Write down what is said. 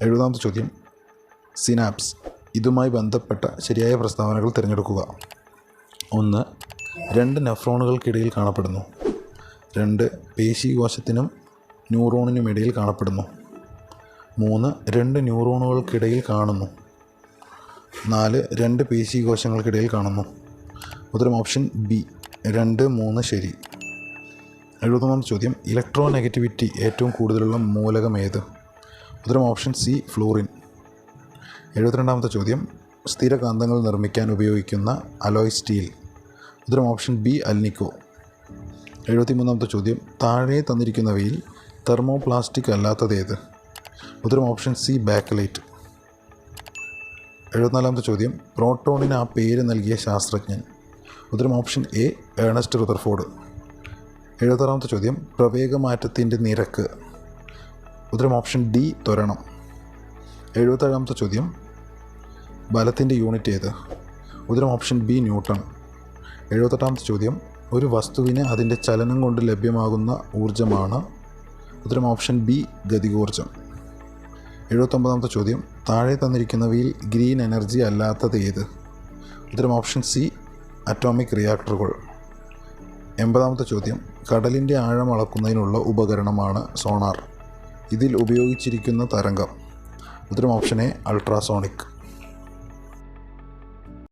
70-ാമത്തെ ചോദ്യം സിനാപ്സ്. ഇതുമായി ബന്ധപ്പെട്ട ശരിയായ പ്രസ്താവനകൾ തിരഞ്ഞെടുക്കുക. 1. 2 നെഫ്രോണുകൾക്കിടയിൽ കാണപ്പെടുന്നു. 2. പേശീകോശത്തിനും ന്യൂറോണിനുമിടയിൽ കാണപ്പെടുന്നു. 3. 2 ന്യൂറോണുകൾക്കിടയിൽ കാണുന്നു. 4. 2 പേശീകോശങ്ങൾക്കിടയിൽ കാണുന്നു. ഉത്തരം ഓപ്ഷൻ ബി 2, 3 ശരി. 71-ാമത്തെ ചോദ്യം ഇലക്ട്രോനെഗറ്റിവിറ്റി ഏറ്റവും കൂടുതലുള്ള മൂലകം ഏത്? ഉത്തരം ഓപ്ഷൻ സി ഫ്ലൂറിൻ. 72-ാമത്തെ ചോദ്യം സ്ഥിരകാന്തങ്ങൾ നിർമ്മിക്കാൻ ഉപയോഗിക്കുന്ന അലോയ് സ്റ്റീൽ. ഉത്തരം ഓപ്ഷൻ ബി അൽനിക്കോ. 73-ാമത്തെ ചോദ്യം താഴെ തന്നിരിക്കുന്നവയിൽ തെർമോപ്ലാസ്റ്റിക് അല്ലാത്തത് ഏത്? ഉത്തരം ഓപ്ഷൻ സി ബാക്കലൈറ്റ്. 74-ാമത്തെ ചോദ്യം പ്രോട്ടോണിന് ആ പേര് നൽകിയ ശാസ്ത്രജ്ഞൻ. ഉത്തരം ഓപ്ഷൻ എ ഏണസ്റ്റ് റുദർഫോർഡ്. 76-ാമത്തെ ചോദ്യം പ്രവേഗമാറ്റത്തിൻ്റെ നിരക്ക്. ഉത്തരം ഓപ്ഷൻ ഡി ത്വരണം. 77-ാമത്തെ ചോദ്യം ബലത്തിൻ്റെ യൂണിറ്റ് ഏത്? ഉത്തരം ഓപ്ഷൻ ബി ന്യൂട്ടൺ. 78-ാമത്തെ ചോദ്യം ഒരു വസ്തുവിന് അതിൻ്റെ ചലനം കൊണ്ട് ലഭ്യമാകുന്ന ഊർജ്ജമാണ്. ഉത്തരം ഓപ്ഷൻ ബി ഗതികോർജ്ജം. 79-ാമത്തെ ചോദ്യം താഴെ തന്നിരിക്കുന്നവയിൽ ഗ്രീൻ എനർജി അല്ലാത്തത് ഏത്? ഉത്തരം ഓപ്ഷൻ സി അറ്റോമിക് റിയാക്ടറുകൾ. 80-ാമത്തെ ചോദ്യം കടലിൻ്റെ ആഴം അളക്കുന്നതിനുള്ള ഉപകരണമാണ് സോണാർ. ഇതിൽ ഉപയോഗിച്ചിരിക്കുന്ന തരംഗം. ഉത്തരം ഓപ്ഷൻ എ അൾട്രാസോണിക്.